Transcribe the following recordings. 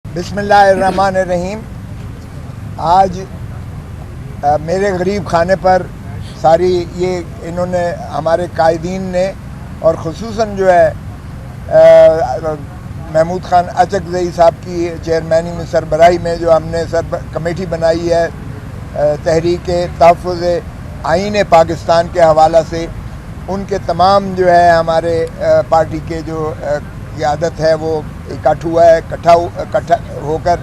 बिस्मिल्लाहिर्रहमानिर्रहीम। आज मेरे गरीब खाने पर सारी ये इन्होंने हमारे कायदीन ने और ख़ुसूसन जो है महमूद ख़ान अचकज़ई साहब की चेयरमैनी में सरबराही में जो हमने कमेटी बनाई है तहरीक तहफ़्फ़ुज़ आईन पाकिस्तान के हवाला से, उनके तमाम जो है हमारे पार्टी के जो क़यादत है वो इकट्ठा होकर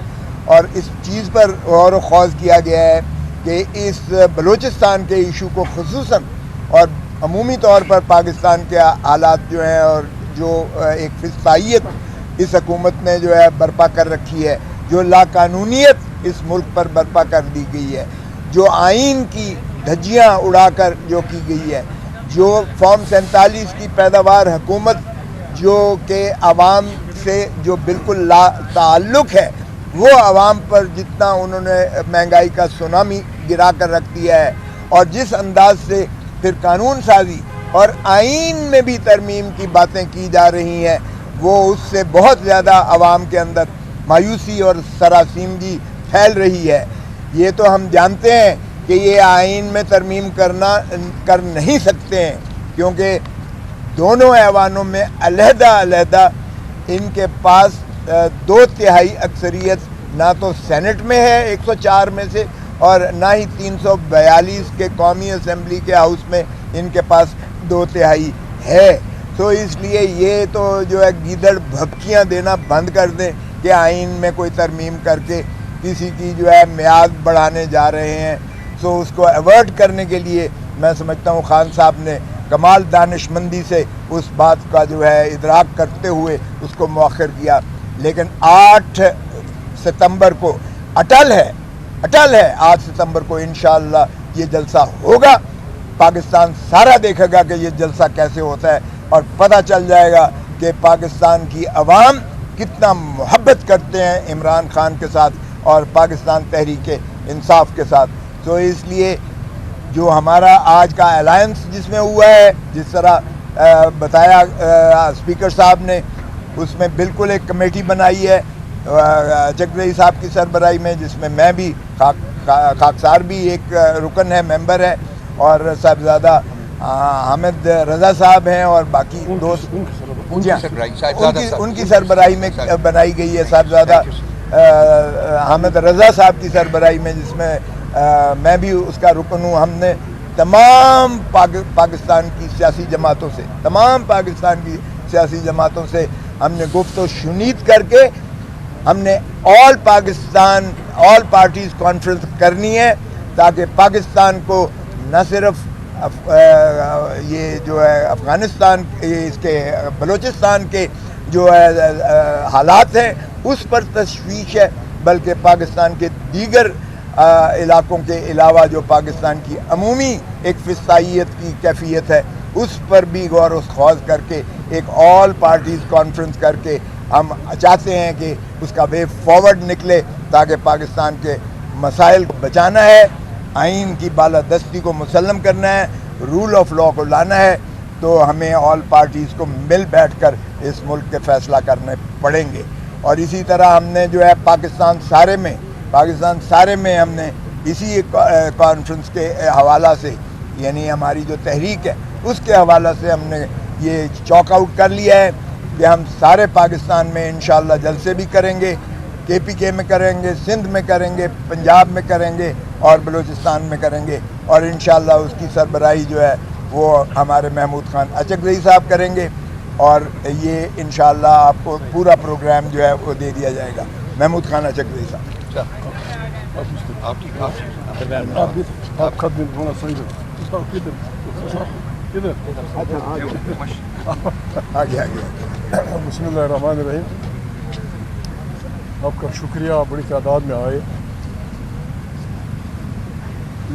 और इस चीज़ पर गौर व ख़ौज़ किया गया है कि इस बलूचिस्तान के इशू को ख़ुसूसन और अमूमी तौर पर पाकिस्तान के हालात जो हैं और जो एक फिस्तायत इस हुकूमत ने जो है बर्पा कर रखी है, जो लाकानूनीयत इस मुल्क पर बर्पा कर दी गई है, जो आइन की धज्जियाँ उड़ाकर जो की गई है, जो फॉर्म 47 की पैदावार हुकूमत जो के आवाम से जो बिल्कुल ला ताल्लुक़ है, वो आवाम पर जितना उन्होंने महंगाई का सुनामी गिरा कर रख दिया है और जिस अंदाज से फिर कानून साजी और आइन में भी तरमीम की बातें की जा रही हैं, वो उससे बहुत ज़्यादा आवाम के अंदर मायूसी और सरासीमगी फैल रही है। ये तो हम जानते हैं कि ये आइन में तरमीम कर नहीं सकते हैं, क्योंकि दोनों ऐवानों में अलहदा इनके पास 2/3 अक्सरियत ना तो सेनेट में है 104 में से और ना ही 342 के कौमी असम्बली के हाउस में इनके पास 2/3 है। तो इसलिए ये तो जो है गीदड़ भभकियाँ देना बंद कर दें कि आइन में कोई तरमीम करके किसी की जो है मियाद बढ़ाने जा रहे हैं। तो उसको अवॉइड करने के लिए मैं समझता हूँ खान साहब ने कमाल दानिशमंदी से उस बात का जो है इदराक करते हुए उसको मौखर किया। लेकिन 8 सितंबर को अटल है 8 सितंबर को इंशाअल्लाह ये जलसा होगा। पाकिस्तान सारा देखेगा कि ये जलसा कैसे होता है और पता चल जाएगा कि पाकिस्तान की आवाम कितना मोहब्बत करते हैं इमरान खान के साथ और पाकिस्तान तहरीक इंसाफ के साथ। तो इसलिए जो हमारा आज का अलायंस जिसमें हुआ है, जिस तरह बताया स्पीकर साहब ने, उसमें बिल्कुल एक कमेटी बनाई है अचकज़ई साहब की सरबराही में, जिसमें मैं भी खाकसार भी एक रुकन है, मेंबर है, और साहबजादा हामिद रज़ा साहब हैं और बाकी दोस्त उनकी सरबराही में बनाई गई है, साहबजादा हामिद रज़ा साहब की सरबराही में, जिसमें मैं भी उसका रुकन हूँ। हमने तमाम पाकिस्तान की सियासी जमातों से हमने गुफ्त शुनीद करके हमने ऑल पार्टीज़ कॉन्फ्रेंस करनी है, ताकि पाकिस्तान को न सिर्फ ये जो है अफ़गानिस्तान इसके बलूचिस्तान के जो है हालात हैं उस पर तशवीश है, बल्कि पाकिस्तान के दीगर इलाकों के अलावा जो पाकिस्तान की अमूमी एक फिस्तायत की कैफियत है उस पर भी गौर व ख़ौज़ करके एक ऑल पार्टीज़ कॉन्फ्रेंस करके हम चाहते हैं कि उसका वे फॉरवर्ड निकले, ताकि पाकिस्तान के मसाइल को बचाना है, आइन की बालादस्ती को मुसल्लम करना है, रूल ऑफ लॉ को लाना है। तो हमें ऑल पार्टीज़ को मिल बैठ कर इस मुल्क के फ़ैसला करने पड़ेंगे। और इसी तरह हमने जो है पाकिस्तान सारे में हमने इसी कॉन्फ्रेंस के हवाला से, यानी हमारी जो तहरीक है उसके हवाला से हमने ये चॉक आउट कर लिया है कि हम सारे पाकिस्तान में इंशाअल्लाह जलसे भी करेंगे, KPK में करेंगे, सिंध में करेंगे, पंजाब में करेंगे और बलूचिस्तान में करेंगे, और इंशाअल्लाह उसकी सरबराही जो है वो हमारे महमूद ख़ान अचकज़ई साहब करेंगे और ये इंशाअल्लाह आपको पूरा प्रोग्राम जो है वो दे दिया जाएगा। महमूद ख़ान अचकज़ई साहब। बिस्मिल्लाहिर्रहमानिर्रहीम। आपका शुक्रिया, बड़ी तादाद में आए।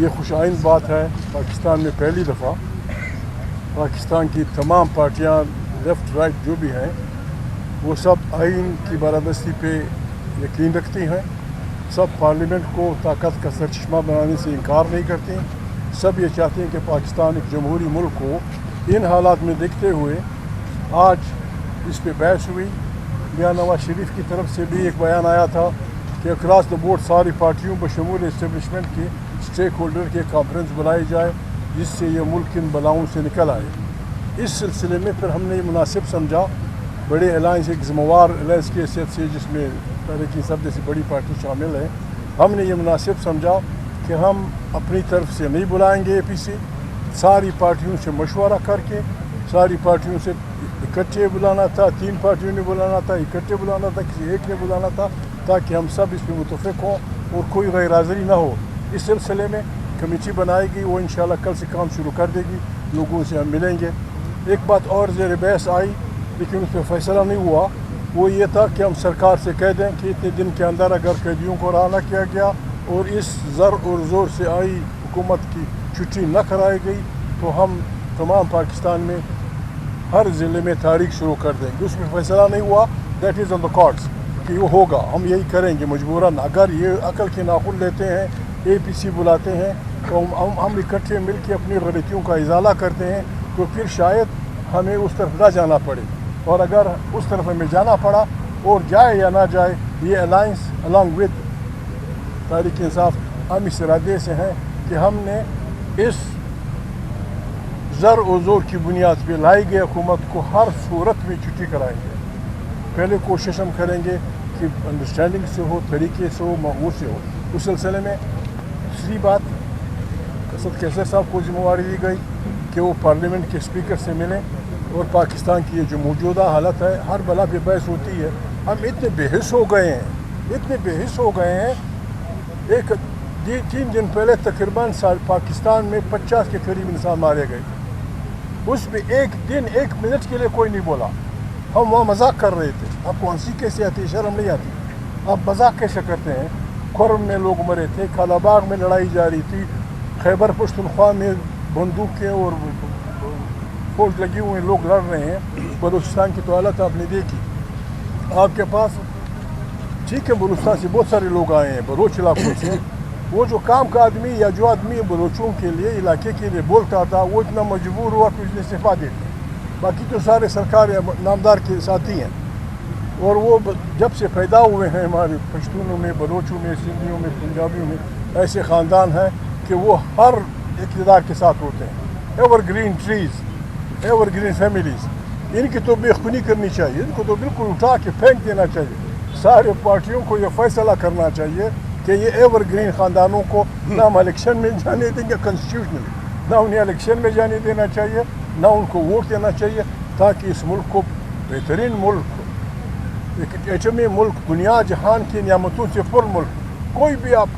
ये खुशाइन बात है, पाकिस्तान में पहली दफ़ा पाकिस्तान की तमाम पार्टियां लेफ़्ट राइट जो भी हैं वो सब आइन की बालादस्ती पे यकीन रखती हैं, सब पार्लियामेंट को ताकत का सरचश्मा बनाने से इनकार नहीं करती। सब ये चाहते हैं कि पाकिस्तान एक जमहूरी मुल्क को इन हालात में देखते हुए आज इस पे बहस हुई, मियां नवाज शरीफ की तरफ से भी एक बयान आया था कि अक्रॉस द बोर्ड सारी पार्टियों बशमूल इस्टेब्लिशमेंट के स्टेक होल्डर के कॉन्फ्रेंस बुलाई जाए जिससे ये मुल्क इन बलाओं से निकल आए। इस सिलसिले में फिर हमने ये मुनासिब समझा बड़े अलायंस एक ज़िम्मेवार अलायंस की हैसियत से जिसमें तहरीक इंसाफ जैसी बड़ी पार्टी शामिल है, हमने ये मुनासिब समझा कि हम अपनी तरफ से नहीं बुलाएंगे APC, सारी पार्टियों से मशवरा करके सारी पार्टियों से इकट्ठे बुलाना था, 3 पार्टियों ने बुलाना था, इकट्ठे बुलाना था, किसी एक ने बुलाना था, ताकि हम सब इस पर मुतफ़िक हों और कोई गैर हाज़िरी ना हो। इस सिलसिले में कमेटी बनाएगी, वो इंशाल्लाह कल से काम शुरू कर देगी, लोगों से हम मिलेंगे। एक बात और ज़ेर बहस आई लेकिन उस पर फैसला नहीं हुआ, वो ये था कि हम सरकार से कह दें कि इतने दिन के अंदर अगर कैदियों को रहा न किया गया और इस ज़र और ज़ोर से आई हुकूमत की छुट्टी न कराई गई तो हम तमाम पाकिस्तान में हर ज़िले में तारीख शुरू कर देंगे। उसमें फैसला नहीं हुआ, that is on the cards कि वो होगा, हम यही करेंगे मजबूरन। अगर ये अकल के नाखुन लेते हैं, APC बुलाते हैं तो हम इकट्ठे मिल के अपनी गलतियों का इजाला करते हैं तो फिर शायद हमें उस तरफ ना जाना पड़े, और अगर उस तरफ हमें जाना पड़ा और जाए या ना जाए, ये alliance along with Tehreek Insaf हम इस इरादे से हैं कि हमने इस ज़र और ज़ोर की बुनियाद पर लाई गई हुकूमत को हर सूरत में छुट्टी कराएंगे। पहले कोशिश हम करेंगे कि अंडरस्टैंडिंग से हो, तरीके से हो, माहौल से हो। उस सिलसिले में दूसरी बात, असद कैसर साहब को जिम्मेवारी दी गई कि वो पार्लियामेंट के स्पीकर से मिलें और पाकिस्तान की ये जो मौजूदा हालत है, हर बला पे बहस होती है, हम इतने बेहिस हो गए हैं, इतने बेहिस हो गए हैं। 3 दिन पहले तकरीबन पाकिस्तान में 50 के करीब इंसान मारे गए, उसमें एक दिन 1 मिनट के लिए कोई नहीं बोला। हम वहाँ मजाक कर रहे थे, आपको हंसी कैसे आती है, शर्म नहीं आती? आप मजाक कैसे करते हैं? खुरम में लोग मरे थे, कालाबाग में लड़ाई जारी थी, खैबर पख्तूनख्वा में बंदूकें और फौज लगी हुए लोग लड़ रहे हैं। बलूचिस्तान की तो हालत आपने देखी। आपके पास ठीक है, बलूचिस्तान से बहुत सारे लोग आए हैं, बलोच इलाकों से। वो जो काम का आदमी या जो आदमी बलोचों के लिए, इलाके के लिए बोलता था, वो इतना मजबूर हुआ कि उसने इस्तीफा दे दिया। बाकी तो सारे सरकार या नामदार के साथी हैं, और वो जब से पैदा हुए हैं हमारे पश्तूनों में, बलोचों में, सिंधियों में, पंजाबियों में ऐसे ख़ानदान हैं कि वो हर इक़्तिदार के साथ होते हैं। एवरग्रीन ट्रीज़, एवरग्रीन फैमिलीज़, इनकी तो बेखुनी करनी चाहिए, इनको तो बिल्कुल उठा के फेंक देना चाहिए। सारे पार्टियों को ये फैसला करना चाहिए कि ये एवरग्रीन ख़ानदानों को ना हम इलेक्शन में जाने देंगे कॉन्स्टिट्यूशनली, ना उन्हें इलेक्शन में जाने देना चाहिए, ना उनको वोट देना चाहिए, ताकि इस मुल्क को बेहतरीन मुल्क, एक एटमी मुल्क, दुनिया जहान की नियामतों से पुर मुल्क, कोई भी आप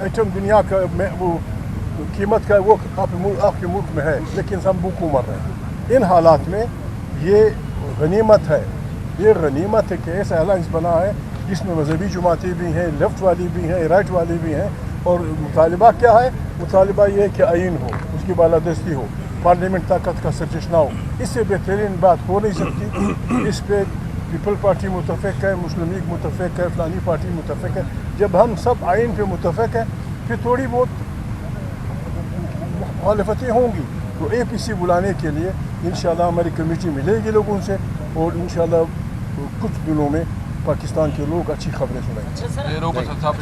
एटम दुनिया का वो कीमत का वो आपके मुल्क में है, लेकिन हम भूखों मर रहे हैं। इन हालात में ये गनीमत है, ये गनीमत है कि ऐसा अलायंस बना है जिसमें मजहबी जमातें भी हैं, लेफ़्ट वाली भी हैं, राइट वाली भी हैं, और मुतालिबा क्या है? मुतालिबा ये है कि आइन हो, उसकी बालादस्ती हो, पार्लियामेंट ताकत का सरचश्मा हो। इससे बेहतरीन बात हो नहीं सकती। इस पे पीपल पार्टी मुतफ़िक है, मुस्लिम लीग मुतफ़िक है, फलानी पार्टी मुतफ़िक है। जब हम सब आइन पे मुतफ़िक हैं फिर थोड़ी बहुत मुखालफतें होंगी, तो APC बुलाने के लिए इंशाल्लाह हमारी कमेटी मिलेगी लोगों से, और इंशाल्लाह कुछ दिनों में पाकिस्तान के लोग अच्छी खबरें सुनाएंगे।